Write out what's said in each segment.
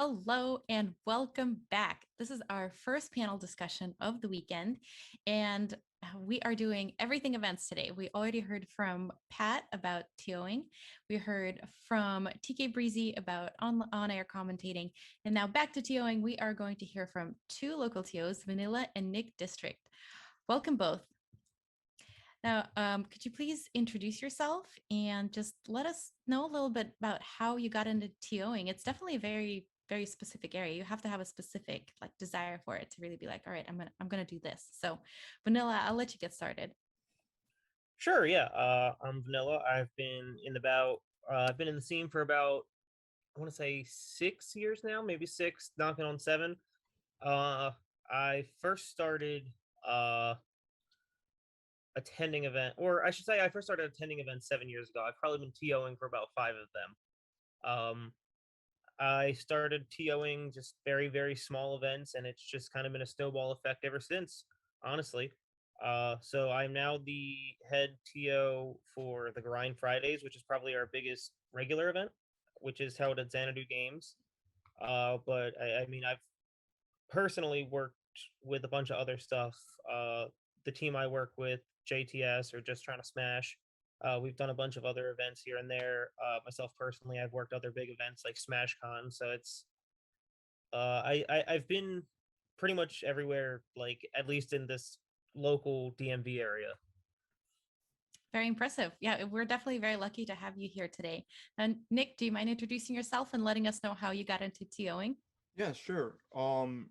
Hello and welcome back. This is our first panel discussion of the weekend, and we are doing everything events today. We already heard from Pat about TOing. We heard from TK Breezy about on-air commentating, and now back to TOing. We are going to hear from two local TOs, Vanilla and Nick District. Welcome both. Now, could you please introduce yourself and just let us know a little bit about how you got into TOing? It's definitely a very, very specific area. You have to have a specific like desire for it to really be like, all right, I'm gonna do this. So, Vanilla, I'll let you get started. Sure, yeah. I'm Vanilla. I've been in the scene for about, I want to say 6 years now, maybe six, knocking on seven. Uh, I first started uh attending event, or I should say, I first started attending events 7 years ago. I've probably been TOing for about five of them. I started TOing just very, very small events, and it's just kind of been a snowball effect ever since, honestly. So I'm now the head TO for the Grind Fridays, which is probably our biggest regular event, which is held at Xanadu Games. But I've personally worked with a bunch of other stuff. The team I work with, JTS, or Just Trying to Smash. We've done a bunch of other events here and there. Myself personally, I've worked other big events like SmashCon. So I've been pretty much everywhere, like at least in this local DMV area. Very impressive. Yeah, we're definitely very lucky to have you here today. And Nick, do you mind introducing yourself and letting us know how you got into TOing? Yeah, sure. I'm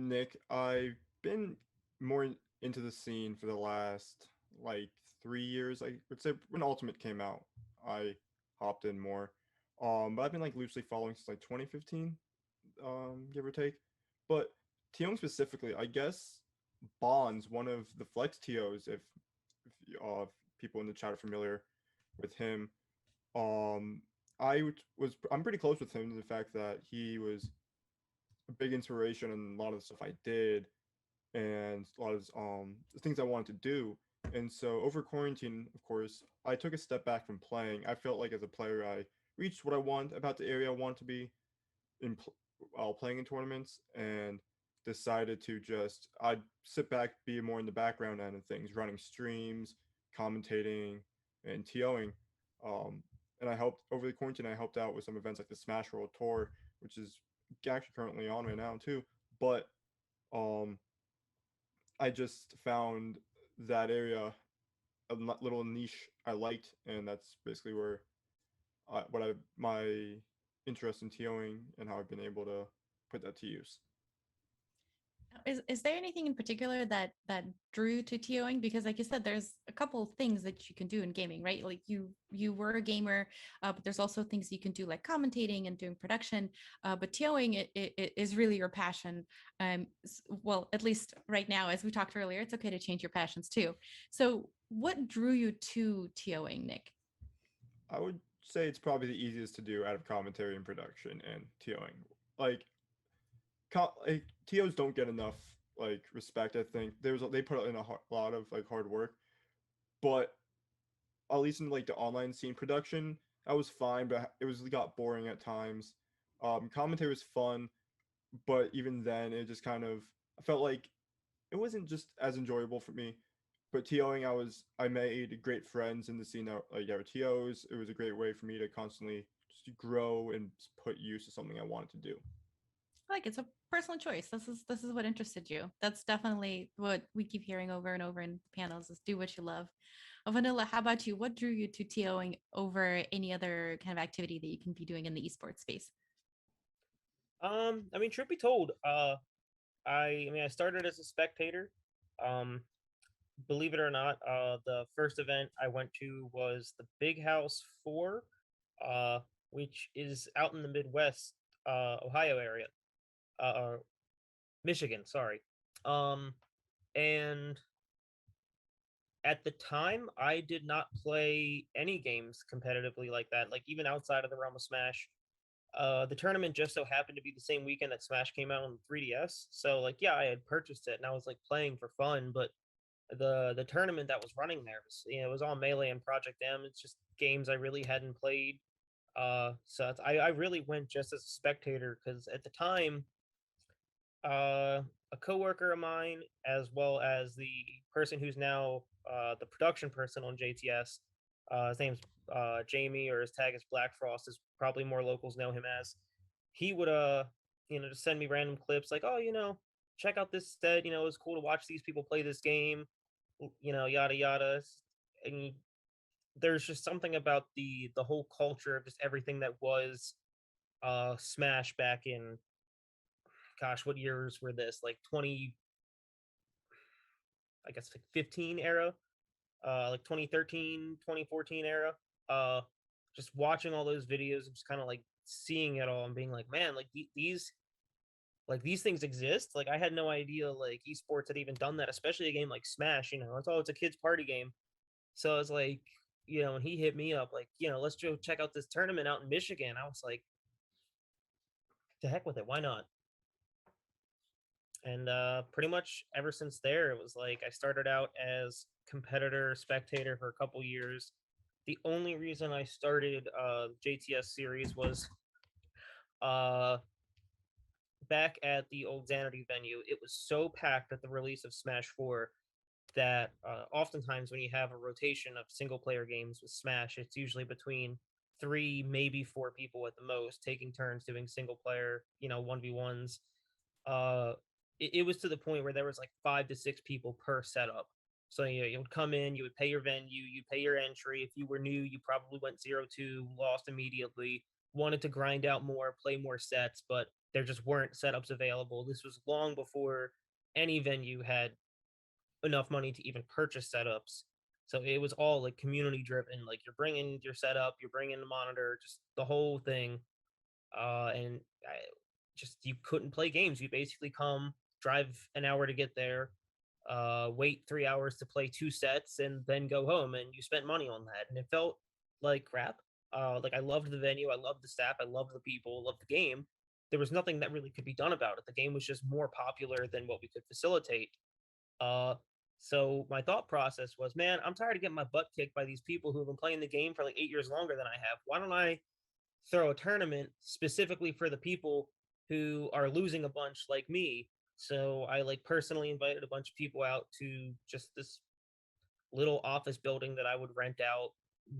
Nick. I've been more into the scene for the last like 3 years. I would say when Ultimate came out, I hopped in more. But I've been like loosely following since like 2015, give or take. But TOing specifically, I guess Bonds, one of the Flex TOs, if people in the chat are familiar with him, um, I'm pretty close with him in the fact that he was a big inspiration in a lot of the stuff I did and a lot of the things I wanted to do. And so over quarantine, of course, I took a step back from playing. I felt like as a player, I reached what I want about the area I want to be in while playing in tournaments, and decided to just I'd sit back, be more in the background end of things, running streams, commentating, and TOing. Um, and I helped over the quarantine. I helped out with some events like the Smash World Tour, which is actually currently on right now too. But um, I just found that area a little niche I liked, and that's basically where what I my interest in TOing and how I've been able to put that to use. Is there anything in particular that drew to TOing? Because like you said, there's a couple of things that you can do in gaming, right? Like you were a gamer, but there's also things you can do like commentating and doing production. But TOing it is really your passion. Well, at least right now, as we talked earlier, it's okay to change your passions too. So what drew you to TOing, Nick? I would say it's probably the easiest to do out of commentary and production and TOing. Like, like TOs don't get enough like respect. I think they put in a lot of like hard work, but at least in like the online scene production, that was fine, but it got boring at times. Commentary was fun, but even then, it just kind of I felt like it wasn't just as enjoyable for me. But TOing, I made great friends in the scene that like yeah, TOs. It was a great way for me to constantly just grow and put use to something I wanted to do. Like it's a personal choice. This is what interested you. That's definitely what we keep hearing over and over in panels is do what you love. Vanilla, how about you? What drew you to TOing over any other kind of activity that you can be doing in the esports space? Truth be told, I started as a spectator. Um, Believe it or not, the first event I went to was the Big House 4, uh, which is out in the Midwest, Ohio area, or Michigan, sorry. Um, and at the time, I did not play any games competitively like that, like even outside of the realm of Smash. The tournament just so happened to be the same weekend that Smash came out on 3DS. So like yeah, I had purchased it and I was like playing for fun, but the tournament that was running there was it was all Melee and Project M. It's just games I really hadn't played. I really went just as a spectator because at the time, a coworker of mine, as well as the person who's now the production person on JTS, his name's Jamie, or his tag is Black Frost, is probably more locals know him as. He would just send me random clips like, oh, check out this set. It's cool to watch these people play this game. Yada yada. And there's just something about the whole culture of just everything that was Smash back in, gosh, what years were this? Like 20, I guess like 15 era, like 2013, 2014 era. Uh, just watching all those videos and just kind of like seeing it all and being like, man, like these things exist. Like I had no idea like esports had even done that, especially a game like Smash. It's a kid's party game. So it's like, when he hit me up, like, let's go check out this tournament out in Michigan. I was like, to heck with it, why not? And pretty much ever since there, it was like I started out as competitor spectator for a couple years. The only reason I started JTS series was uh, back at the old Xanadu venue. It was so packed at the release of Smash 4 that oftentimes when you have a rotation of single player games with Smash, it's usually between three, maybe four people at the most, taking turns doing single player, 1v1s. uh it was to the point where there was like 5 to 6 people per setup. So you would come in, you would pay your venue, you'd pay your entry. If you were new, you probably went 0-2, lost immediately, wanted to grind out more, play more sets, but there just weren't setups available. This was long before any venue had enough money to even purchase setups. So it was all like community driven. Like you're bringing your setup, you're bringing the monitor, just the whole thing. And just you couldn't play games. You basically come, drive an hour to get there, wait 3 hours to play two sets, and then go home. And you spent money on that, and it felt like crap. Like I loved the venue, I loved the staff, I loved the people, loved the game. There was nothing that really could be done about it. The game was just more popular than what we could facilitate. Uh, so my thought process was, man, I'm tired of getting my butt kicked by these people who have been playing the game for like 8 years longer than I have. Why don't I throw a tournament specifically for the people who are losing a bunch like me? So I like personally invited a bunch of people out to just this little office building that I would rent out,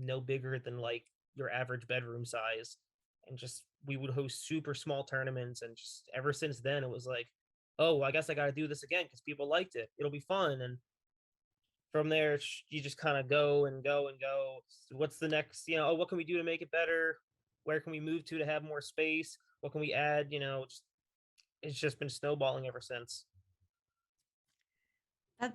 no bigger than like your average bedroom size. And just we would host super small tournaments. And just ever since then, it was like, oh, I guess I got to do this again because people liked it. It'll be fun. And from there, you just kind of go and go and go. What's the next? Oh, what can we do to make it better? Where can we move to have more space? What can we add? It's just been snowballing ever since.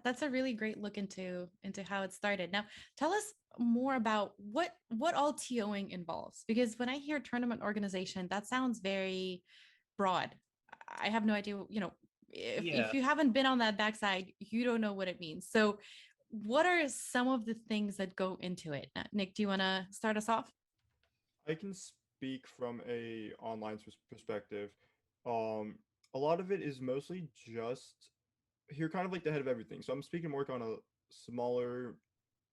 That's a really great look into how it started. Now, tell us more about what all TOing involves, because when I hear tournament organization, that sounds very broad. I have no idea, if Yeah. you haven't been on that backside, you don't know what it means. So, what are some of the things that go into it? Nick, do you want to start us off? I can speak from a online perspective. Um, a lot of it is mostly just you're kind of like the head of everything. So I'm speaking more on a smaller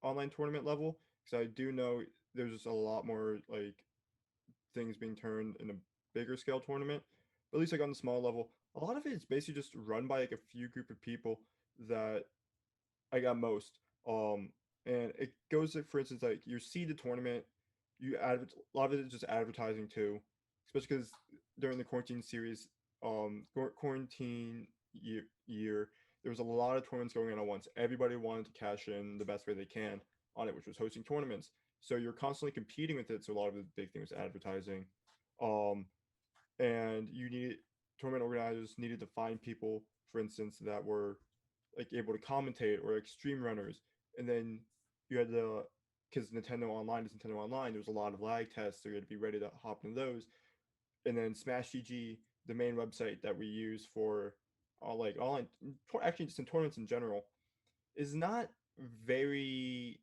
online tournament level because I do know there's just a lot more like things being turned in a bigger scale tournament. But at least like on the small level, a lot of it is basically just run by like a few group of people that I got most. Um, and it goes like, for instance, like you see the tournament, a lot of it is just advertising too, especially because during the quarantine series, quarantine year, there was a lot of tournaments going on at once. Everybody wanted to cash in the best way they can on it, which was hosting tournaments. So you're constantly competing with it. So a lot of the big thing was advertising. Um, and you need tournament organizers needed to find people, for instance, that were like able to commentate or like stream runners, and then you had the because Nintendo Online is Nintendo Online. There was a lot of lag tests, so you had to be ready to hop into those. And then Smash GG, the main website that we use for all like online, actually just in tournaments in general, is not very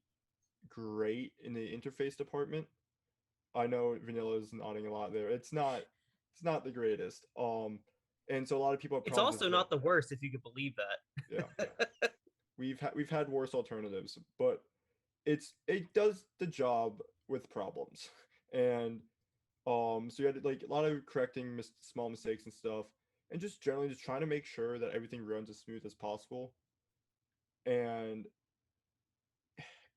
great in the interface department. I know Vanilla is nodding a lot there. It's not the greatest. And so a lot of people have It's problems also with it. not the worst if you could believe Yeah, that. we've had worse alternatives, but it does the job with problems. And So you had like a lot of correcting small mistakes and stuff, and just generally just trying to make sure that everything runs as smooth as possible. And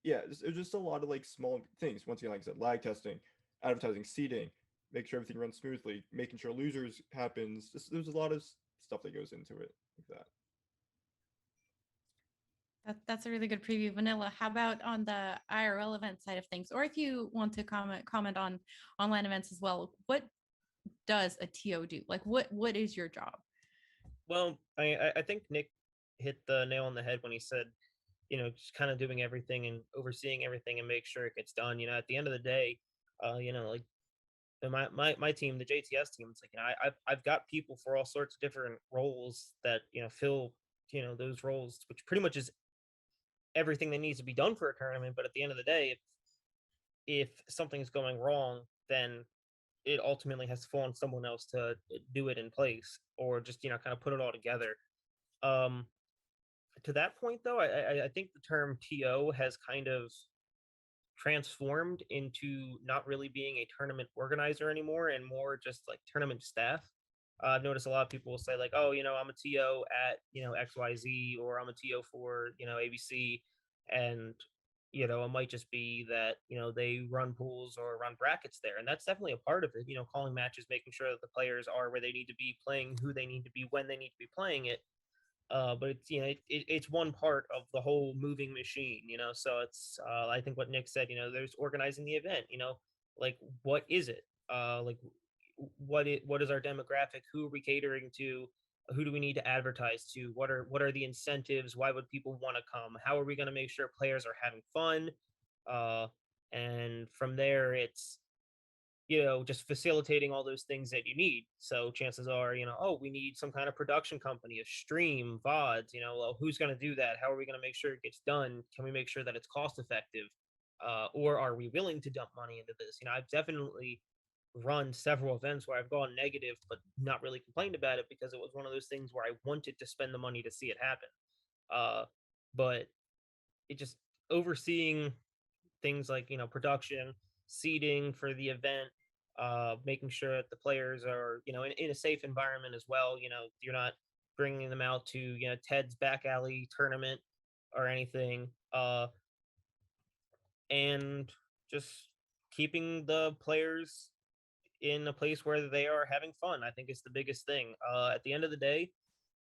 yeah, it was just a lot of like small things. Once again, like I said, lag testing, advertising, seeding, make sure everything runs smoothly, making sure losers happens. Just there's a lot of stuff that goes into it like that. That's a really good preview. Vanilla, how about on the IRL event side of things? Or if you want to comment on online events as well, what does a TO do? Like what is your job? Well, I think Nick hit the nail on the head when he said, just kind of doing everything and overseeing everything and make sure it gets done. At the end of the day, like my team, the JTS team, it's like, I've got people for all sorts of different roles that fill those roles, which pretty much is everything that needs to be done for a tournament. But at the end of the day, if something's going wrong, then it ultimately has to fall on someone else to do it in place, or just kind of put it all together. Um, to that point, though, I think the term TO has kind of transformed into not really being a tournament organizer anymore and more just like tournament staff. I've noticed a lot of people will say like, "Oh, I'm a TO at XYZ," or "I'm a TO for ABC," and it might just be that they run pools or run brackets there, and that's definitely a part of it. Calling matches, making sure that the players are where they need to be, playing who they need to be when they need to be playing it. But it's it's one part of the whole moving machine. So it's I think what Nick said. There's organizing the event. Like what is it? Like what is our demographic? Who are we catering to? Who do we need to advertise to? What are the incentives? Why would people want to come? How are we going to make sure players are having fun? Uh, and from there, it's just facilitating all those things that you need. So chances are, oh, we need some kind of production company, a stream, VODs, well, who's going to do that? How are we going to make sure it gets done? Can we make sure that it's cost effective? Or are we willing to dump money into this? I've definitely run several events where I've gone negative, but not really complained about it because it was one of those things where I wanted to spend the money to see it happen. But it just overseeing things like production, seating for the event, making sure that the players are in a safe environment as well. You're not bringing them out to Ted's back alley tournament or anything, and just keeping the players in a place where they are having fun. I think is the biggest thing. At the end of the day,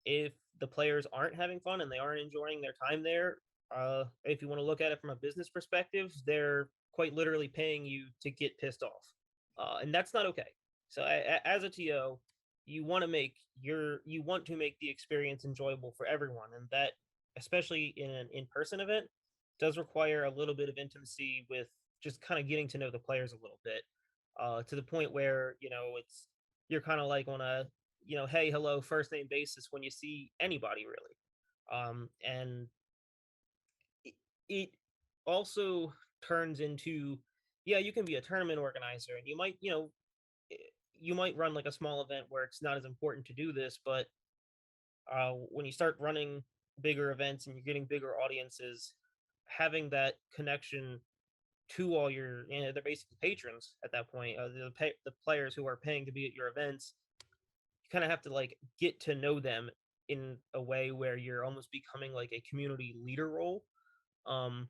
if the players aren't having fun and they aren't enjoying their time there, if you want to look at it from a business perspective, they're quite literally paying you to get pissed off, and that's not okay. So as a TO, you want to make the experience enjoyable for everyone, and that, especially in an in-person event, does require a little bit of intimacy with just kind of getting to know the players a little bit, to the point where it's you're kind of like on a hey, hello, first name basis when you see anybody really. And it also turns into, yeah, you can be a tournament organizer and you might, you might run like a small event where it's not as important to do this, but when you start running bigger events and you're getting bigger audiences, having that connection to all your, they're basically patrons at that point, the players who are paying to be at your events, you kind of have to like get to know them in a way where you're almost becoming like a community leader role. Um,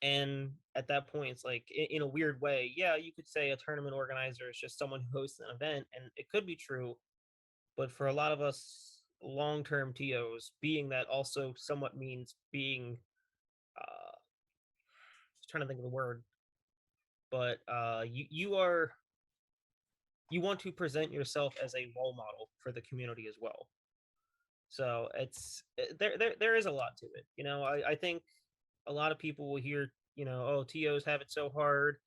and at that point, it's like in a weird way, yeah, you could say a tournament organizer is just someone who hosts an event, and it could be true. But for a lot of us long-term TOs, being that also somewhat means being, just trying to think of the word, but you want to present yourself as a role model for the community as well. So it's there is a lot to it. I think a lot of people will hear, oh, TOs have it so hard,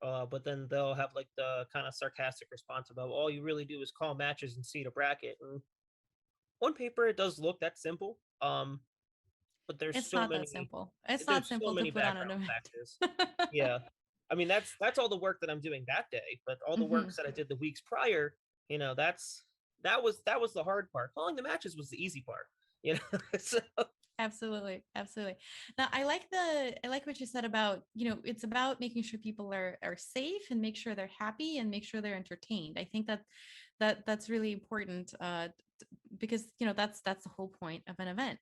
but then they'll have like the kind of sarcastic response about all you really do is call matches and seed a bracket. And on paper, it does look that simple. But It's not that simple. It's not there's so simple to many put on an background event. factors. Yeah, I mean that's all the work that I'm doing that day, but all the Mhm. works that I did the weeks prior, that was the hard part. Calling the matches was the easy part. So Absolutely, absolutely. Now, I like what you said about, it's about making sure people are safe and make sure they're happy and make sure they're entertained. I think that's really important, because that's the whole point of an event.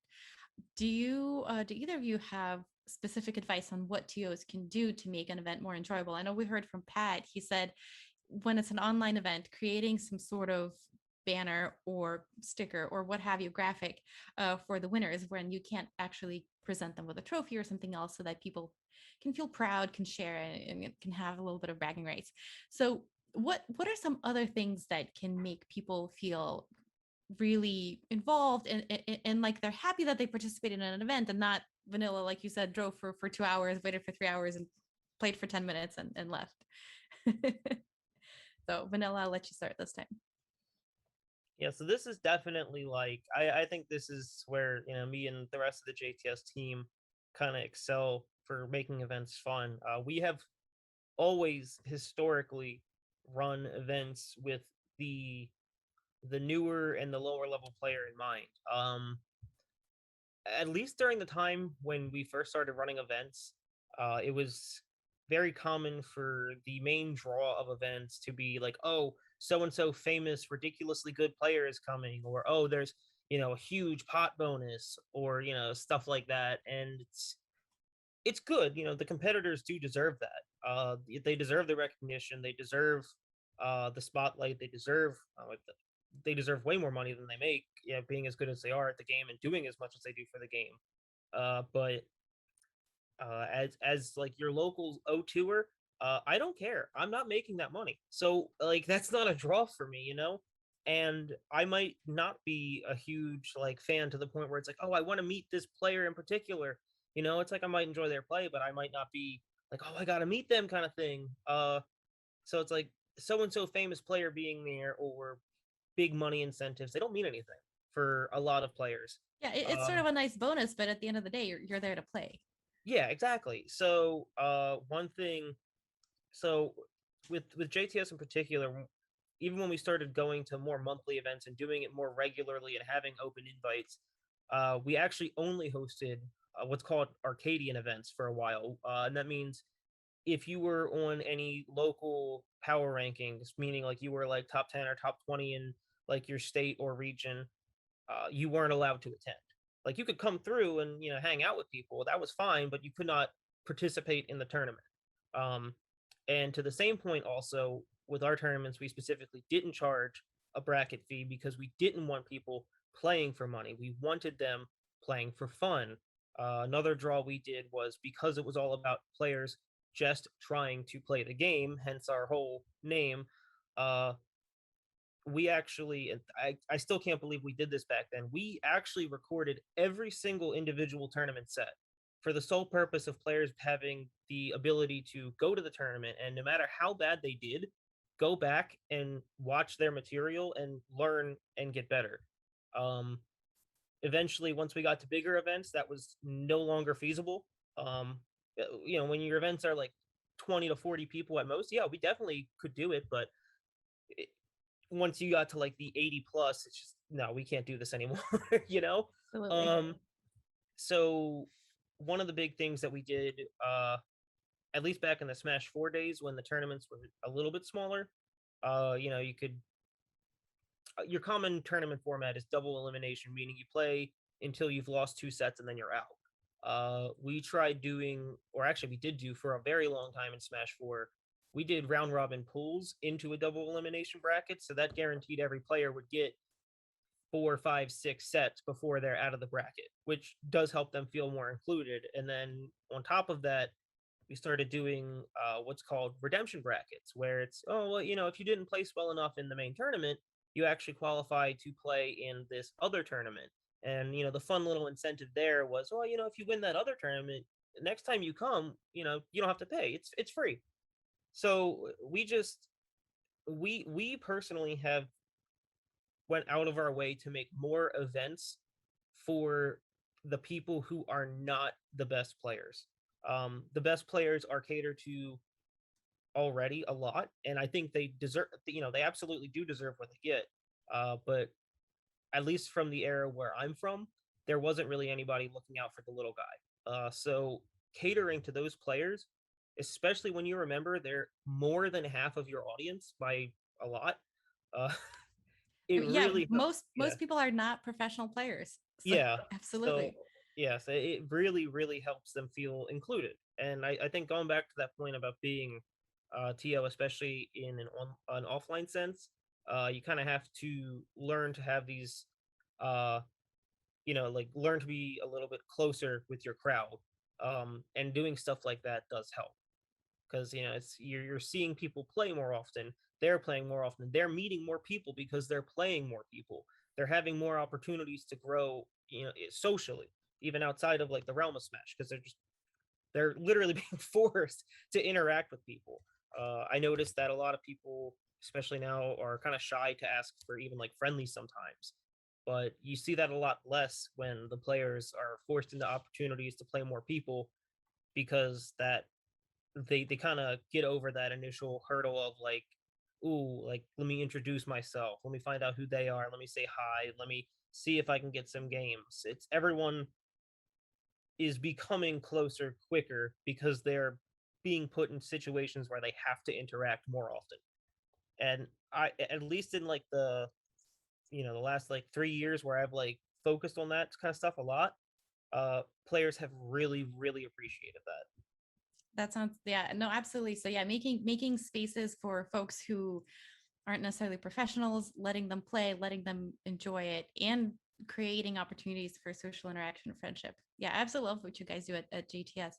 Do either of you have specific advice on what TOs can do to make an event more enjoyable? I know we heard from Pat. He said when it's an online event, creating some sort of banner or sticker or what have you, graphic, for the winners, when you can't actually present them with a trophy or something else, so that people can feel proud, can share, and can have a little bit of bragging rights. So what are some other things that can make people feel really involved and like they're happy that they participated in an event, and not vanilla, like you said, drove for 2 hours, waited for 3 hours, and played for 10 minutes and left? So vanilla, I'll let you start this time. Yeah, so this is definitely like I think this is where me and the rest of the JTS team kind of excel for making events fun. We have always historically run events with the the newer and the lower level player in mind. At least during the time when we first started running events, it was very common for the main draw of events to be like, oh, so and so famous, ridiculously good player is coming, or oh, there's a huge pot bonus, or stuff like that, and it's good. The competitors do deserve that. They deserve the recognition. They deserve the spotlight. They deserve they deserve way more money than they make. Yeah, being as good as they are at the game and doing as much as they do for the game. But as like your local O2er, I don't care. I'm not making that money, so like that's not a draw for me. And I might not be a huge like fan to the point where it's like, oh, I want to meet this player in particular. It's like I might enjoy their play, but I might not be like, oh, I gotta meet them kind of thing. So it's like so and so famous player being there or big money incentives. They don't mean anything for a lot of players. Yeah, it's sort Um, of a nice bonus, but at the end of the day, you're there to play. yeah, exactly. So one thing, so with JTS in particular, even when we started going to more monthly events and doing it more regularly and having open invites, we actually only hosted what's called Arcadian events for a while, and that means if you were on any local power rankings, meaning like you were like top 10 or top 20 in like your state or region, you weren't allowed to attend. Like you could come through and hang out with people, that was fine, but you could not participate in the tournament. Um, and to the same point, also with our tournaments, we specifically didn't charge a bracket fee because we didn't want people playing for money. We wanted them playing for fun. Another draw we did was because it was all about players just trying to play the game, hence our whole name. Uh, we actually, and I still can't believe we did this back then. We actually recorded every single individual tournament set for the sole purpose of players having the ability to go to the tournament and no matter how bad they did, go back and watch their material and learn and get better. Um, Eventually, once we got to bigger events, that was no longer feasible. When your events are like 20 to 40 people at most, yeah, we definitely could do it, but once you got to like the 80 plus, it's just no, we can't do this anymore, you know? Absolutely. Um so one of the big things that we did, at least back in the Smash 4 days when the tournaments were a little bit smaller, you could your common tournament format is double elimination, meaning you play until you've lost 2 sets and then you're out. We tried doing, or actually, we did do for a very long time in Smash 4. We did round robin pools into a double elimination bracket, so that guaranteed every player would get 4, 5, 6 sets before they're out of the bracket, which does help them feel more included. And then on top of that, we started doing what's called redemption brackets, where it's, oh, well, if you didn't place well enough in the main tournament, you actually qualify to play in this other tournament. And, the fun little incentive there was, well, if you win that other tournament, next time you come, you don't have to pay. It's free. So we personally have went out of our way to make more events for the people who are not the best players. The best players are catered to already a lot, and I think they deserve. They absolutely do deserve what they get. But at least from the era where I'm from, there wasn't really anybody looking out for the little guy. So catering to those players, especially when you remember they're more than half of your audience by a lot, uh, it Yeah, really helps. most people are not professional players. So Yeah. So absolutely. yes, it really, really helps them feel included. And I think going back to that point about being TO, especially in an offline sense, you kind of have to learn to have these, uh, like learn to be a little bit closer with your crowd. And doing stuff like that does help because it's you're seeing people play more often. They're playing more often. They're meeting more people because they're playing more people. They're having more opportunities to grow, socially, even outside of like the realm of Smash, because they're literally being forced to interact with people. I noticed that a lot of people, especially now, are kind of shy to ask for even like friendlies sometimes. But you see that a lot less when the players are forced into opportunities to play more people because that they kind of get over that initial hurdle of like, ooh, like let me introduce myself, let me find out who they are, let me say hi, let me see if I can get some games. It's everyone is becoming closer quicker because they're being put in situations where they have to interact more often. And I, at least in like the last like 3 years where I've like focused on that kind of stuff a lot, players have really, really appreciated that. That sounds, yeah, no, absolutely. So yeah, making spaces for folks who aren't necessarily professionals, letting them play, letting them enjoy it, and creating opportunities for social interaction and friendship. Yeah, I absolutely love what you guys do at GTS.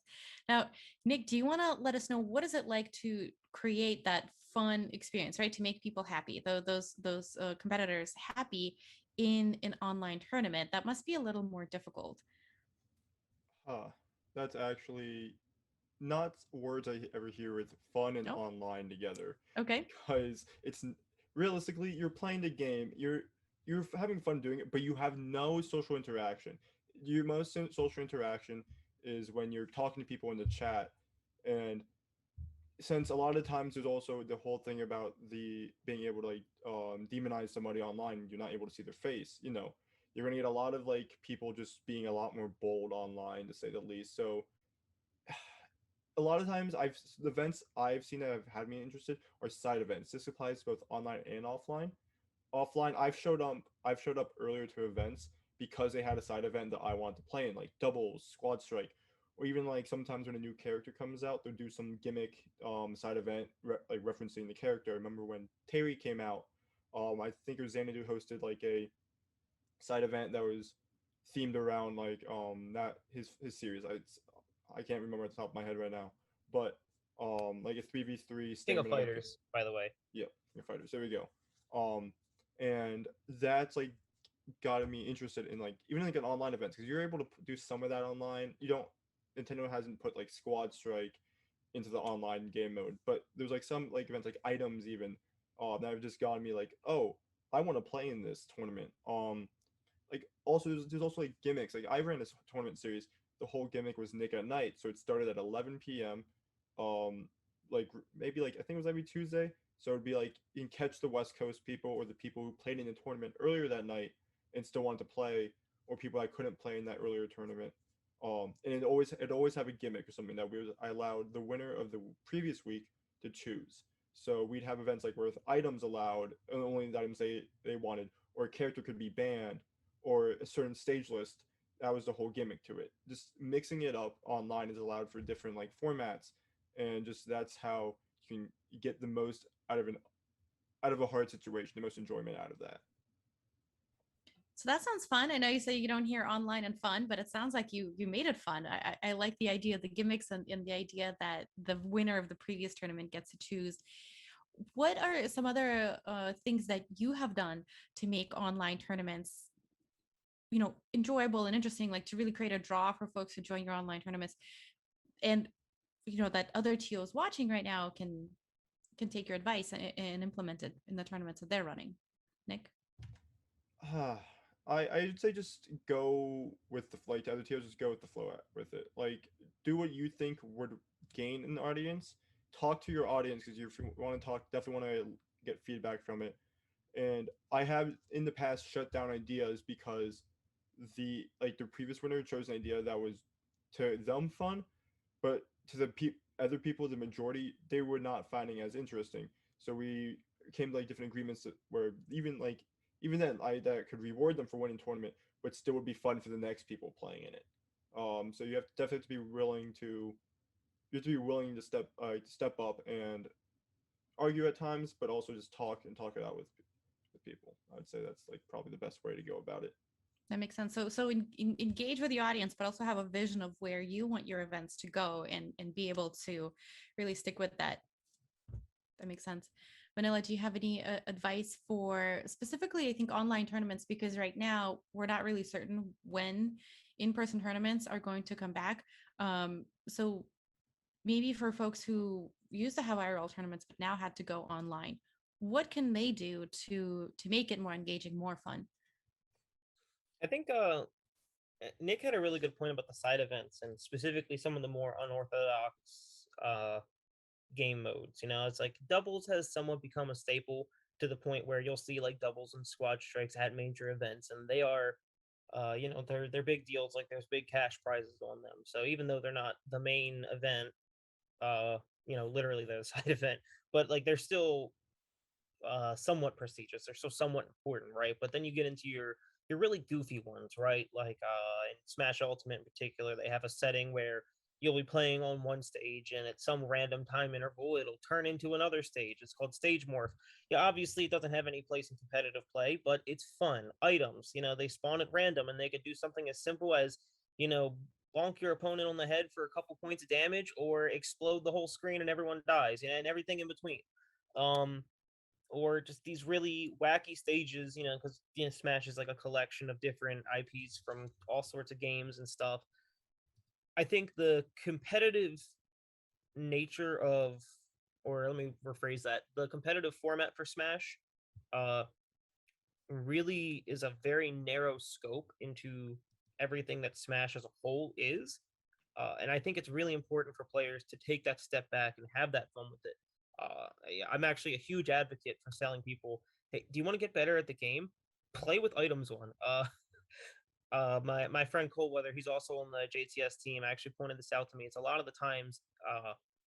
Now, Nick, do you want to let us know what is it like to create that fun experience, right? To make people happy, though those competitors happy in an online tournament. That must be a little more difficult. Huh. That's actually not words I ever hear with fun and No? online together, Okay. because realistically you're playing the game, you're having fun doing it, but you have no social interaction. Your most social interaction is when you're talking to people in the chat, and since a lot of times there's also the whole thing about the being able to like demonize somebody online, you're not able to see their face. You're gonna get a lot of like people just being a lot more bold online, to say the least. So a lot of times the events I've seen that have had me interested are side events. This applies both online and offline. Offline, I've showed up earlier to events because they had a side event that I want to play in, like doubles, squad strike, or even like sometimes when a new character comes out, they'll do some gimmick side event like referencing the character. I remember when Terry came out, I think it was Xanadu hosted like a side event that was themed around like that his series. I can't remember at the top of my head right now, but like a 3v3 King of stamina. Fighters, by the way. Yep, your fighters. There we go. Um, and that's like gotten me interested in like even like an online event, because you're able to do some of that online. You don't Nintendo hasn't put like Squad Strike into the online game mode, but there's like some like events like items even that have just gotten me like, oh, I want to play in this tournament. Like also there's also like gimmicks. Like I ran this tournament series. The whole gimmick was Nick at night, so it started at 11 p.m. Like maybe like I think it was every Tuesday. So it'd be like you can catch the West Coast people or the people who played in the tournament earlier that night and still wanted to play, or people that couldn't play in that earlier tournament. And it always have a gimmick or something that I allowed the winner of the previous week to choose. So we'd have events like where items allowed, and only the items they wanted, or a character could be banned, or a certain stage list. That was the whole gimmick to it. Just mixing it up online is allowed for different like formats, and just that's how you can get the most out of a hard situation, the most enjoyment out of that. So that sounds fun. I know you say you don't hear online and fun, but it sounds like you made it fun. I like the idea of the gimmicks and the idea that the winner of the previous tournament gets to choose. What are some other things that you have done to make online tournaments, enjoyable and interesting, like to really create a draw for folks who join your online tournaments, and that other TOs watching right now can take your advice and implement it in the tournaments that they're running? Nick? Ah, I'd say just go with the like the other tiers. Just go with the flow with it. Like do what you think would gain an audience. Talk to your audience, because you want to talk. Definitely want to get feedback from it. And I have in the past shut down ideas because the previous winner chose an idea that was to them fun, but to the other people, the majority, they were not finding as interesting. So we came to like different agreements where even then I that could reward them for winning tournament, but still would be fun for the next people playing in it. So you have definitely to be willing to you have to be willing to step up and argue at times, but also just talk it out with people. I would say that's like probably the best way to go about it. That makes sense. Engage with the audience, but also have a vision of where you want your events to go, and be able to really stick with that. That makes sense. Vanilla, do you have any advice for specifically, I think, online tournaments? Because right now we're not really certain when in-person tournaments are going to come back. So maybe for folks who used to have IRL tournaments but now had to go online, what can they do to make it more engaging, more fun? I think Nick had a really good point about the side events and specifically some of the more unorthodox game modes. It's like doubles has somewhat become a staple to the point where you'll see like doubles and squad strikes at major events, and they are, they're big deals. Like there's big cash prizes on them. So even though they're not the main event, literally they're the side event, but like they're still somewhat prestigious. They're still somewhat important, right? But then you get into your really goofy ones, right? Like in Smash Ultimate in particular, they have a setting where you'll be playing on one stage and at some random time interval it'll turn into another stage. It's called stage morph. Yeah, obviously it doesn't have any place in competitive play, but it's fun. Items, they spawn at random and they could do something as simple as, you know, bonk your opponent on the head for a couple points of damage or explode the whole screen and everyone dies, and everything in between. Um, or just these really wacky stages, because Smash is like a collection of different IPs from all sorts of games and stuff. I think the competitive nature of, or let me rephrase that, the competitive format for Smash uh, really is a very narrow scope into everything that Smash as a whole is. And I think it's really important for players to take that step back and have that fun with it. I'm actually a huge advocate for telling people, hey, do you want to get better at the game? Play with items on. My friend Coldweather, he's also on the JTS team, actually pointed this out to me. It's a lot of the times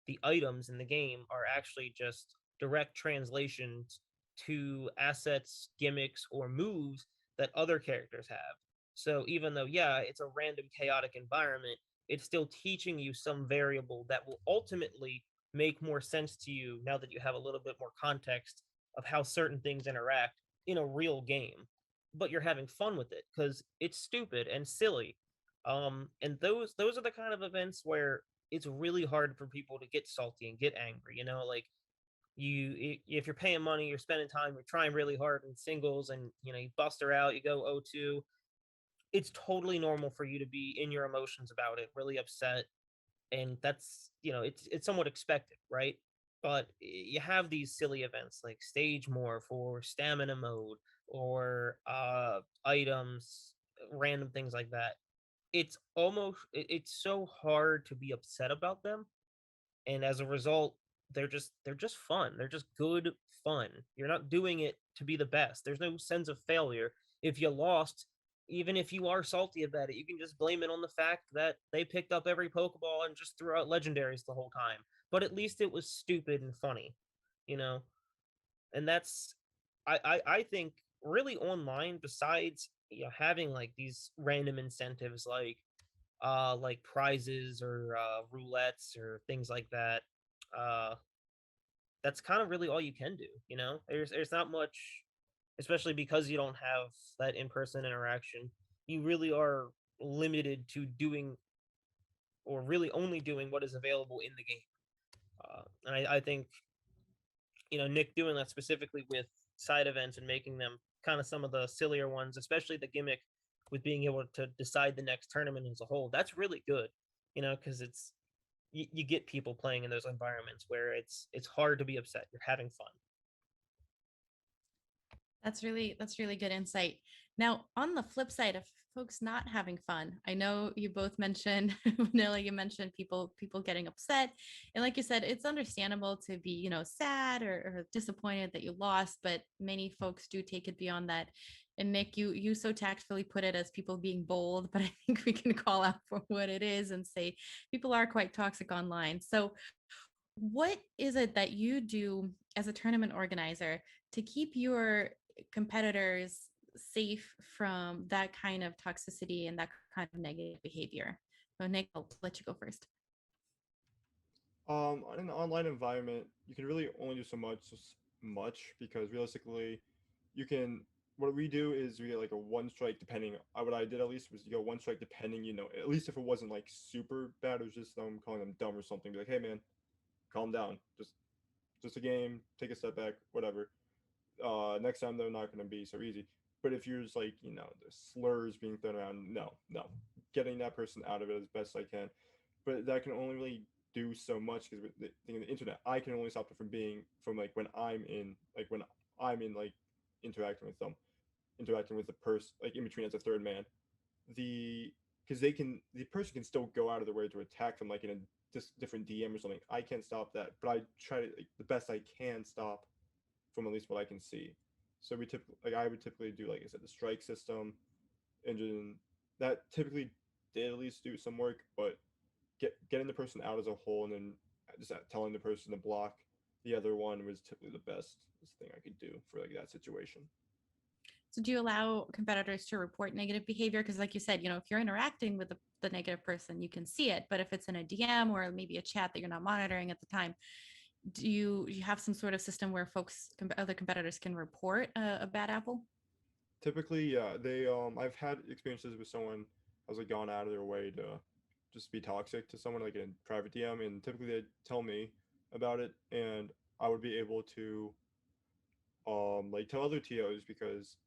the items in the game are actually just direct translations to assets, gimmicks, or moves that other characters have. So even though, yeah, it's a random chaotic environment, it's still teaching you some variable that will ultimately make more sense to you now that you have a little bit more context of how certain things interact in a real game. But you're having fun with it because it's stupid and silly. And those are the kind of events where it's really hard for people to get salty and get angry. Like if you're paying money, you're spending time, you're trying really hard in singles, and you bust her out, you go 0-2. It's totally normal for you to be in your emotions about it, really upset, and that's it's somewhat expected, right? But you have these silly events like stage morph or stamina mode or items, random things like that. It's so hard to be upset about them, and as a result they're just fun. They're just good fun. You're not doing it to be the best. There's no sense of failure. If you lost, even if you are salty about it, you can just blame it on the fact that they picked up every pokeball and just threw out legendaries the whole time, but at least it was stupid and funny, you know and that's I think really online, besides having like these random incentives like prizes or roulettes or things like that. Uh, that's kind of really all you can do. There's not much, especially because you don't have that in person interaction. You really are limited to doing, or really only doing, what is available in the game. And I think Nick doing that specifically with side events and making them kind of some of the sillier ones, especially the gimmick with being able to decide the next tournament as a whole. That's really good, because you get people playing in those environments where it's hard to be upset. You're having fun. That's really good insight. Now, on the flip side of folks not having fun, I know you both mentioned Vanilla, you mentioned people getting upset. And like you said, it's understandable to be, sad or disappointed that you lost, but many folks do take it beyond that. And Nick, you so tactfully put it as people being bold, but I think we can call out for what it is and say people are quite toxic online. So what is it that you do as a tournament organizer to keep your competitors safe from that kind of toxicity and that kind of negative behavior? So Nick, I'll let you go first. In an online environment, you can really only do so much because realistically, you can. What we do is we get like a one strike depending. What I did at least was you go one strike depending. At least if it wasn't like super bad, it was just them calling them dumb or something. Be like, hey man, calm down. Just a game. Take a step back. Whatever. Next time they're not going to be so easy. But if you're just like the slurs being thrown around, no, no, getting that person out of it as best I can. But that can only really do so much because with the thing on the internet, I can only stop it from like when I'm in like interacting with them, interacting with the person like in between as a third man. The because the person can still go out of their way to attack them like in a different DM or something. I can't stop that, but I try to like, the best I can stop from at least what I can see. So I would typically do like I said the strike system, and then that typically did at least do some work, but getting the person out as a whole and then just telling the person to block the other one was typically the best thing I could do for like that situation. So do you allow competitors to report negative behavior? Because like you said, if you're interacting with the negative person, you can see it. But if it's in a DM or maybe a chat that you're not monitoring at the time, do you have some sort of system where other competitors can report a bad apple? Typically, yeah, they I've had experiences with someone has like gone out of their way to just be toxic to someone like in private DM, and typically they tell me about it, and I would be able to like tell other TOs because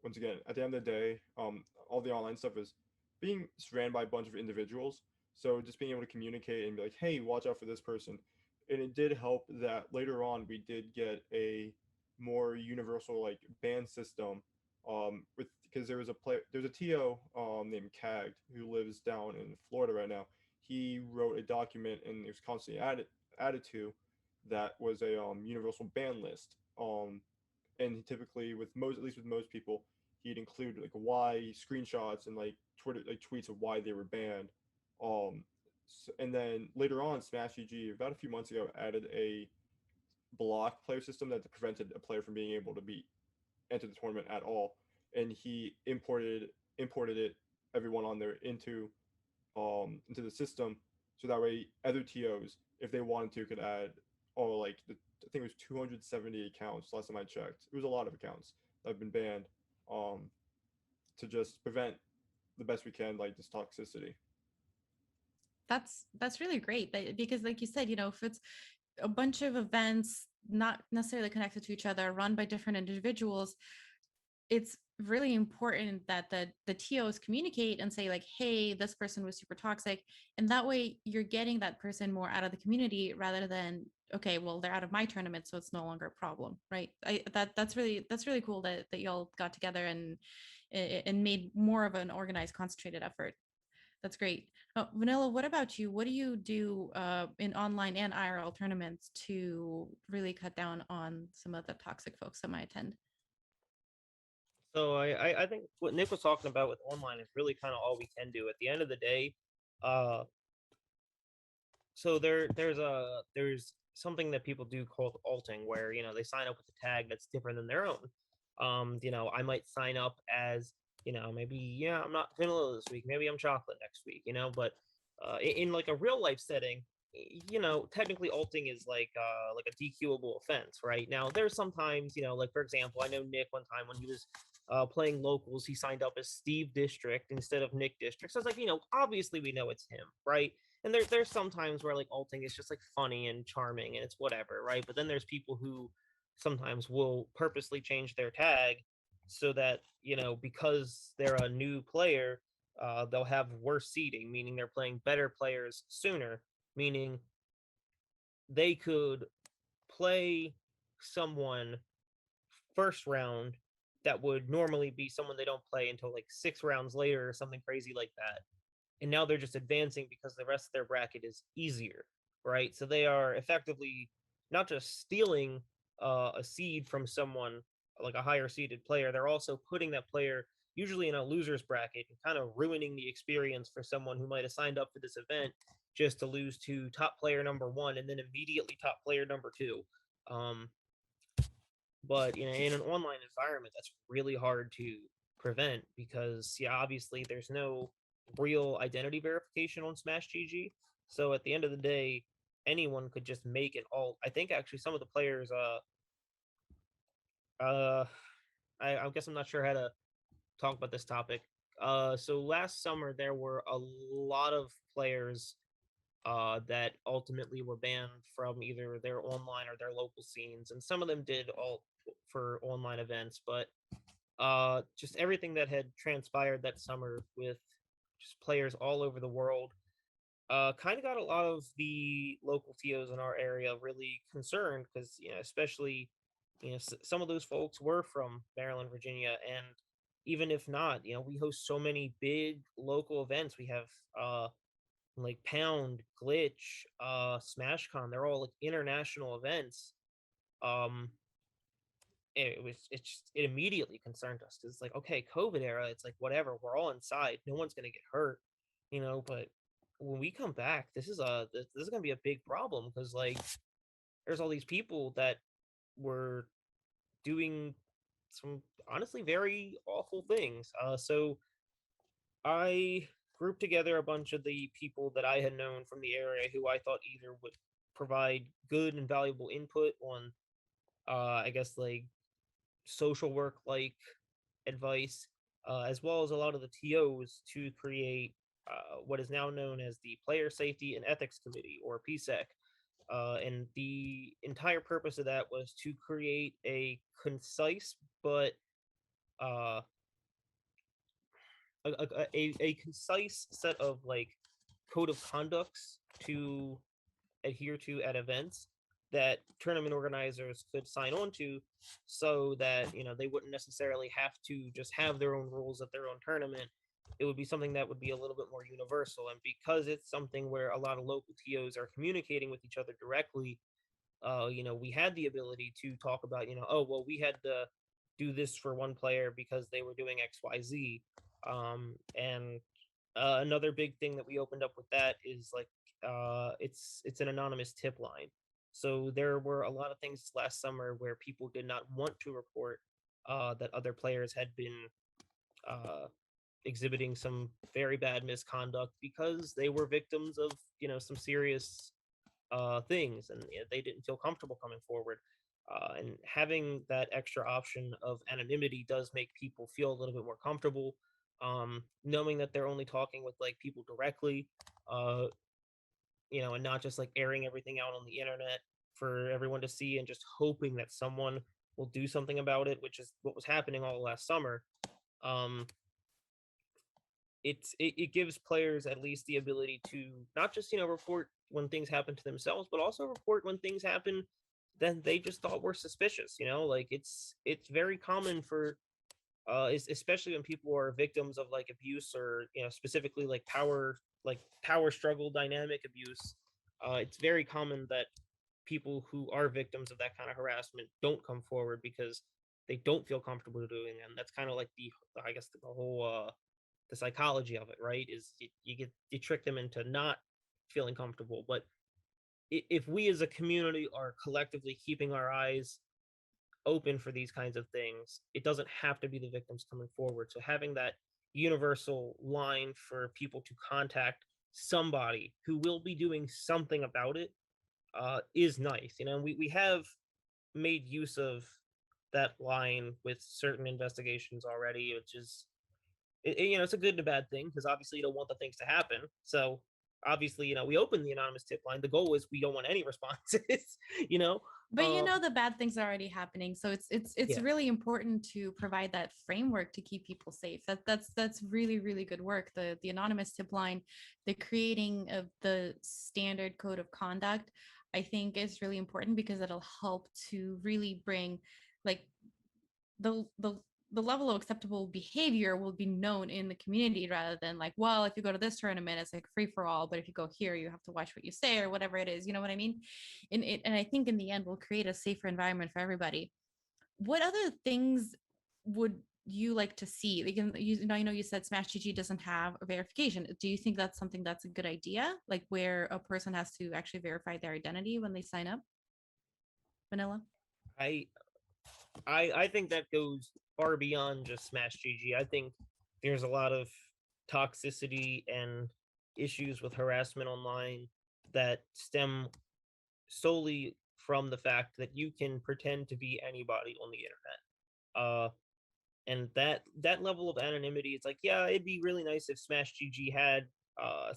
once again, at the end of the day, all the online stuff is being ran by a bunch of individuals. So just being able to communicate and be like, hey, watch out for this person. And it did help that later on we did get a more universal like ban system. With because there's a TO named Cagged who lives down in Florida right now. He wrote a document and it was constantly added to that was a universal ban list. And typically with most at least with most people he'd include like why screenshots and like Twitter like tweets of why they were banned. And then later on, Smash GG about a few months ago added a block player system that prevented a player from being able to be enter the tournament at all. And he imported it everyone on there into the system so that way other TOs if they wanted to could add I think it was 270 accounts last time I checked. It was a lot of accounts that have been banned um, to just prevent the best we can like this toxicity. That's really great because like you said, if it's a bunch of events not necessarily connected to each other run by different individuals, it's really important that the TOs communicate and say like, hey, this person was super toxic. And that way you're getting that person more out of the community rather than, okay, well, they're out of my tournament, so it's no longer a problem. Right. That's really cool that y'all got together and made more of an organized, concentrated effort. That's great. Vanilla, what about you? What do you do in online and IRL tournaments to really cut down on some of the toxic folks that might attend? So I think what Nick was talking about with online is really kind of all we can do. At the end of the day, uh, so there's something that people do called alting, where they sign up with a tag that's different than their own. I might sign up as maybe I'm not vanilla this week, maybe I'm chocolate next week, but in like a real life setting, technically alting is like a DQable offense, right? Now there's sometimes like for example, I know Nick one time when he was playing locals, he signed up as Steve District instead of Nick District. So it's like obviously we know it's him, right? And there's some times where like alting is just like funny and charming and it's whatever, right? But then there's people who sometimes will purposely change their tag so that because they're a new player, they'll have worse seeding, meaning they're playing better players sooner, meaning they could play someone first round that would normally be someone they don't play until like 6 rounds later or something crazy like that, and now they're just advancing because the rest of their bracket is easier, right? So they are effectively not just stealing a seed from someone like a higher seeded player, they're also putting that player usually in a loser's bracket and kind of ruining the experience for someone who might have signed up for this event just to lose to top player number one and then immediately top player number two. Um, but in an online environment, that's really hard to prevent because, yeah, obviously there's no real identity verification on Smash GG. So at the end of the day, anyone could just make an alt. I think actually some of the players, uh, I guess I'm not sure how to talk about this topic. So last summer there were a lot of players that ultimately were banned from either their online or their local scenes, and some of them did all for online events. But just everything that had transpired that summer with just players all over the world kind of got a lot of the local TOs in our area really concerned because especially some of those folks were from Maryland, Virginia, and even if not, we host so many big local events. We have like Pound, Glitch, SmashCon. They're all like international events. Um, it immediately concerned us because it's like, okay, COVID era. It's like whatever. We're all inside. No one's gonna get hurt, But when we come back, this is gonna be a big problem because like there's all these people that were doing some honestly very awful things. So I grouped together a bunch of the people that I had known from the area who I thought either would provide good and valuable input on, I guess, like social work like advice, as well as a lot of the TOs to create what is now known as the Player Safety and Ethics Committee, or PSEC. And the entire purpose of that was to create a concise but uh, a concise set of like code of conducts to adhere to at events that tournament organizers could sign on to so that they wouldn't necessarily have to just have their own rules at their own tournament. It would be something that would be a little bit more universal, and because it's something where a lot of local TOs are communicating with each other directly, we had the ability to talk about, oh well, we had to do this for one player because they were doing XYZ. And another big thing that we opened up with that is like it's an anonymous tip line. So there were a lot of things last summer where people did not want to report that other players had been uh, exhibiting some very bad misconduct because they were victims of some serious things, and they didn't feel comfortable coming forward. And having that extra option of anonymity does make people feel a little bit more comfortable, knowing that they're only talking with like people directly, uh, and not just like airing everything out on the internet for everyone to see and just hoping that someone will do something about it, which is what was happening all last summer. Um, it gives players at least the ability to not just report when things happen to themselves, but also report when things happen that they just thought were suspicious. Like it's very common for especially when people are victims of like abuse, or specifically like power struggle dynamic abuse. It's very common that people who are victims of that kind of harassment don't come forward because they don't feel comfortable doing it. And that's kind of like the I guess the whole the psychology of it, right? Is you trick them into not feeling comfortable. But if we as a community are collectively keeping our eyes open for these kinds of things, it doesn't have to be the victims coming forward. So having that universal line for people to contact somebody who will be doing something about it is nice. We have made use of that line with certain investigations already, which is it's a good and a bad thing because obviously you don't want the things to happen. So obviously, we open the anonymous tip line. The goal is we don't want any responses. you know, But the bad things are already happening, so it's yeah, really important to provide that framework to keep people safe. That's really really good work. The anonymous tip line, the creating of the standard code of conduct, I think is really important because it'll help to really bring like the the the level of acceptable behavior will be known in the community rather than like, well, if you go to this tournament it's like free for all, but if you go here you have to watch what you say or whatever it is, you know what I mean? And I think in the end we'll create a safer environment for everybody. what other things would you like to see? Like, I know you said Smash GG doesn't have a verification. Do you think that's something that's a good idea? Like where a person has to actually verify their identity when they sign up? Vanilla? I I think that goes far beyond just Smash GG. I think there's a lot of toxicity and issues with harassment online that stem solely from the fact that you can pretend to be anybody on the internet. And that level of anonymity, it's like, yeah, it'd be really nice if Smash GG had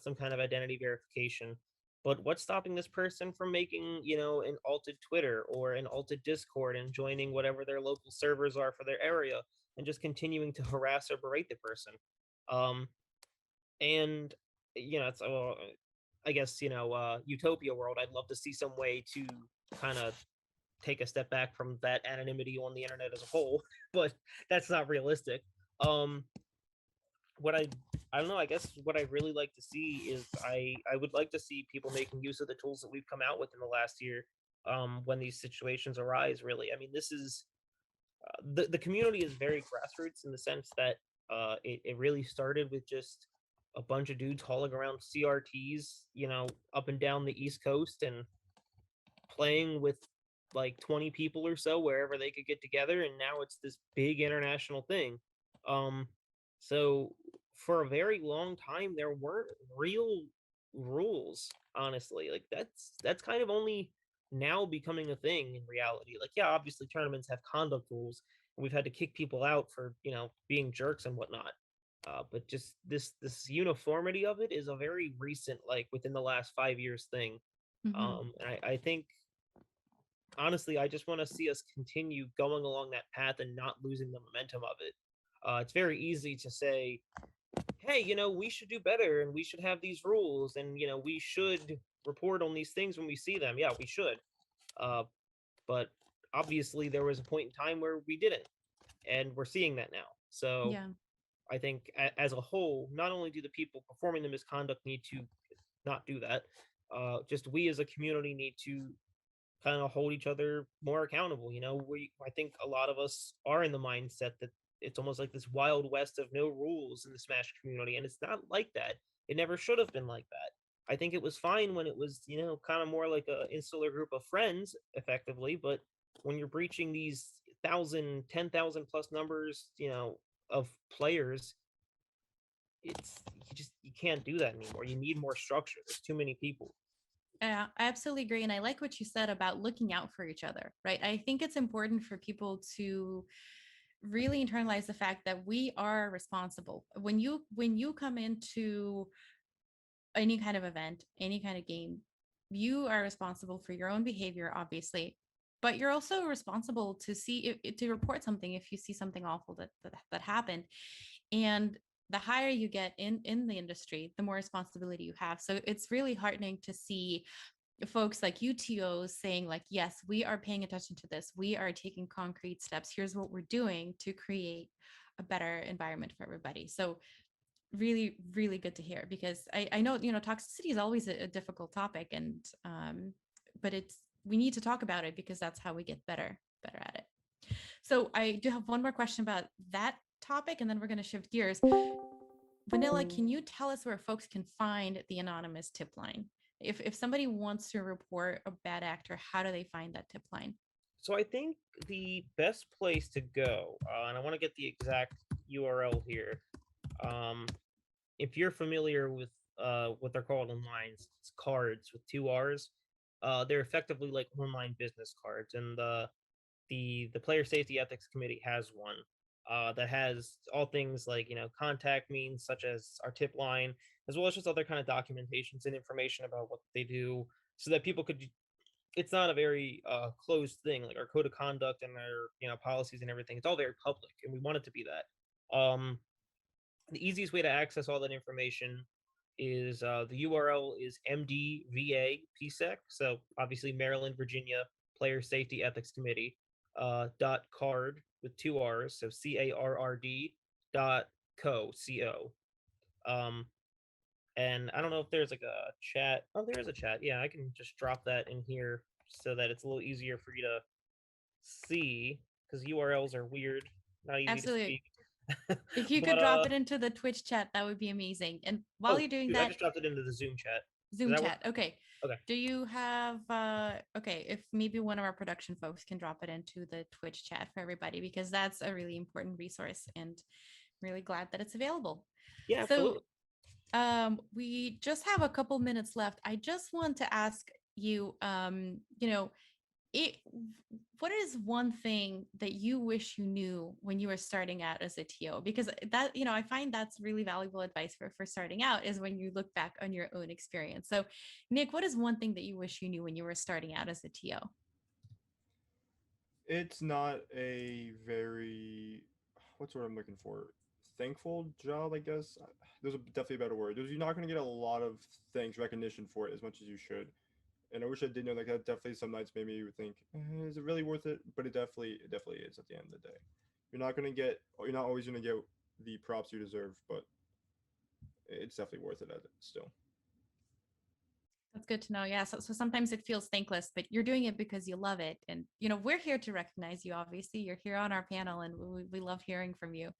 some kind of identity verification. But what's stopping this person from making, an alted Twitter or an alted Discord and joining whatever their local servers are for their area and just continuing to harass or berate the person? Um, and it's I guess utopia world. I'd love to see some way to kind of take a step back from that anonymity on the internet as a whole, but that's not realistic. Um, what I don't know. I guess what I really like to see is I would like to see people making use of the tools that we've come out with in the last year. When these situations arise, really, I mean, this is the community is very grassroots in the sense that it really started with just a bunch of dudes hauling around CRTs, up and down the East Coast and playing with like 20 people or so wherever they could get together, and now it's this big international thing. um so for a very long time there weren't real rules, honestly. Like that's kind of only now becoming a thing in reality. Like, yeah, obviously tournaments have conduct rules and we've had to kick people out for being jerks and whatnot. But just this uniformity of it is a very recent, like within the last 5 years thing. Mm-hmm. And I think honestly, I just want to see us continue going along that path and not losing the momentum of it. It's very easy to say, hey, we should do better and we should have these rules and, we should report on these things when we see them. Yeah, we should. Uh, but obviously, there was a point in time where we didn't, and we're seeing that now. So Yeah. I think as a whole, not only do the people performing the misconduct need to not do that, just we as a community need to kind of hold each other more accountable. I think a lot of us are in the mindset that it's almost like this wild west of no rules in the Smash community, and it's not like that. It never should have been like that. I think it was fine when it was, kind of more like a insular group of friends, effectively. But when you're breaching these 10,000 plus numbers, of players, you can't do that anymore. You need more structure. There's too many people. Yeah, I absolutely agree. And I like what you said about looking out for each other, right? I think it's important for people to really internalize the fact that we are responsible. When you come into any kind of event, any kind of game, you are responsible for your own behavior, obviously, but you're also responsible to see to report something if you see something awful that happened. And the higher you get in the industry, the more responsibility you have. So it's really heartening to see folks like UTOs saying like, yes, we are paying attention to this. We are taking concrete steps. Here's what we're doing to create a better environment for everybody. So really, really good to hear, because I know, toxicity is always a difficult topic, and but we need to talk about it because that's how we get better at it. So I do have one more question about that topic, and then we're going to shift gears. Vanilla, can you tell us where folks can find the anonymous tip line? If somebody wants to report a bad actor, how do they find that tip line? So I think the best place to go, and I want to get the exact URL here. Um, if you're familiar with what they're called online, it's cards with two R's. They're effectively like online business cards, and the Player Safety Ethics Committee has one that has all things like contact means such as our tip line, as well as just other kind of documentations and information about what they do, so that people could. It's not a very closed thing. Like our code of conduct and our policies and everything. It's all very public, and we want it to be that. The easiest way to access all that information is the URL is MDVA PSEC. So obviously Maryland, Virginia Player Safety Ethics Committee .card with two R's. So CARRD .co. Um, and I don't know if there's like a chat. Oh, there is a chat. Yeah, I can just drop that in here so that it's a little easier for you to see. because URLs are weird, not easy to Absolutely. speak. If you But could drop it into the Twitch chat, that would be amazing. And while oh you're doing shoot, I that, just dropped it into the Zoom chat. Does Zoom that work? chat. Okay. Okay. Do you have okay, if maybe one of our production folks can drop it into the Twitch chat for everybody because that's a really important resource and really glad that it's available. Yeah, So, absolutely. we just have a couple minutes left. I just want to ask you it what is one thing that you wish you knew when you were starting out as a TO? Because that, I find that's really valuable advice for starting out is when you look back on your own experience. So, Nick, what is one thing that you wish you knew when you were starting out as a TO? It's not a very, what's what I'm looking for? Thankful job, I guess. There's definitely a better word. You're not going to get a lot of thanks, recognition for it as much as you should. And I wish I did know, like, that definitely some nights maybe you would think, is it really worth it? But it definitely is at the end of the day. You're not always going to get the props you deserve, but it's definitely worth it still. That's good to know. Yeah. So sometimes it feels thankless, but you're doing it because you love it. And, we're here to recognize you, obviously. You're here on our panel and we love hearing from you.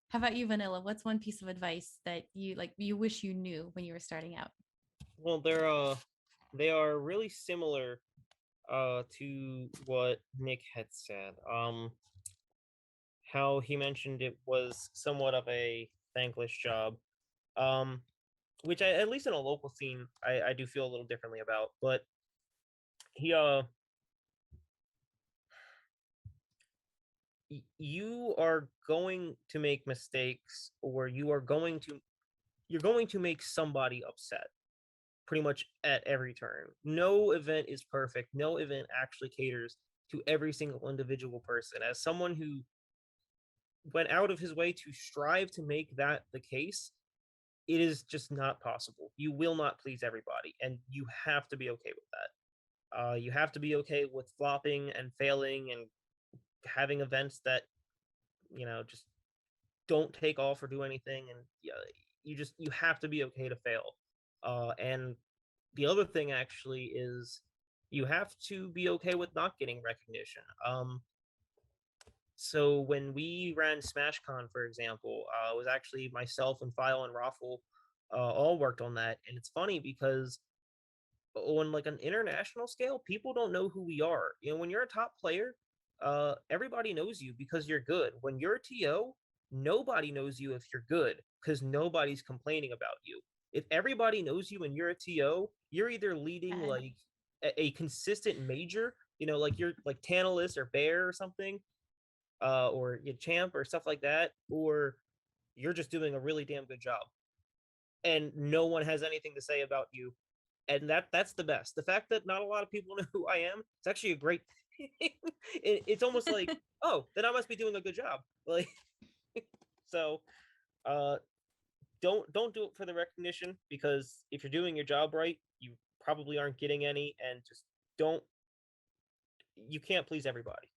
How about you, Vanilla? What's one piece of advice that you wish you knew when you were starting out? Well, they are really similar to what Nick had said. How he mentioned it was somewhat of a thankless job. Um, which at least in a local scene, I do feel a little differently about. But he you are going to make mistakes, or you're going to make somebody upset pretty much at every turn. No event is perfect. No event actually caters to every single individual person. As someone who went out of his way to strive to make that the case, it is just not possible. You will not please everybody, and you have to be okay with that. You have to be okay with flopping and failing and having events that just don't take off or do anything, and yeah, you have to be okay to fail. And the other thing actually is you have to be okay with not getting recognition. So when we ran SmashCon, for example, it was actually myself and File and Raffle all worked on that, and it's funny because on like an international scale, people don't know who we are. When you're a top player, everybody knows you because you're good. When you're a TO, nobody knows you if you're good because nobody's complaining about you. If everybody knows you and you're a TO, you're either leading Uh, like a consistent major, like you're like Tantalus or Bear or something, or you Champ or stuff like that, or you're just doing a really damn good job, and no one has anything to say about you, and that's the best. The fact that not a lot of people know who I am, it's actually a great thing. It's almost like, oh, then I must be doing a good job. Like, so, uh, don't do it for the recognition, because if you're doing your job right, you probably aren't getting any, and just don't. You can't please everybody.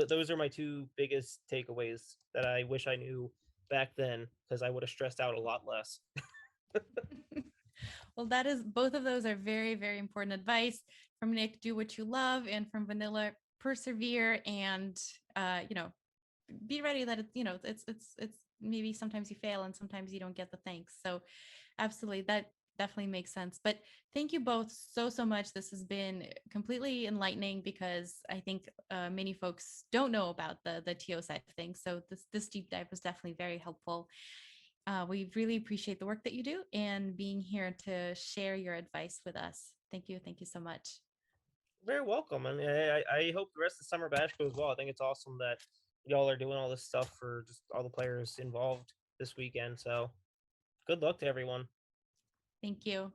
Those are my two biggest takeaways that I wish I knew back then, because I would have stressed out a lot less. well, that is both of those are very, very important advice from Nick. Do what you love, and from Vanilla, persevere and be ready that it's maybe sometimes you fail and sometimes you don't get the thanks. So absolutely, that definitely makes sense. But thank you both so much. This has been completely enlightening because I think many folks don't know about the TO side of things. So this deep dive was definitely very helpful. We really appreciate the work that you do and being here to share your advice with us. Thank you so much. Very welcome, and I hope the rest of the summer bash goes well. I think it's awesome that y'all are doing all this stuff for just all the players involved this weekend. So good luck to everyone. Thank you.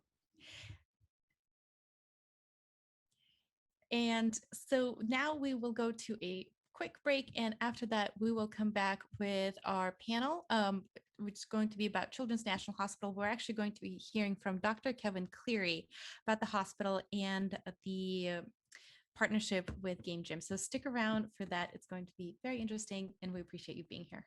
And so now we will go to a quick break. And after that, we will come back with our panel, which is going to be about Children's National Hospital. We're actually going to be hearing from Dr. Kevin Cleary about the hospital and the partnership with Game Gym. So stick around for that. It's going to be very interesting, and we appreciate you being here.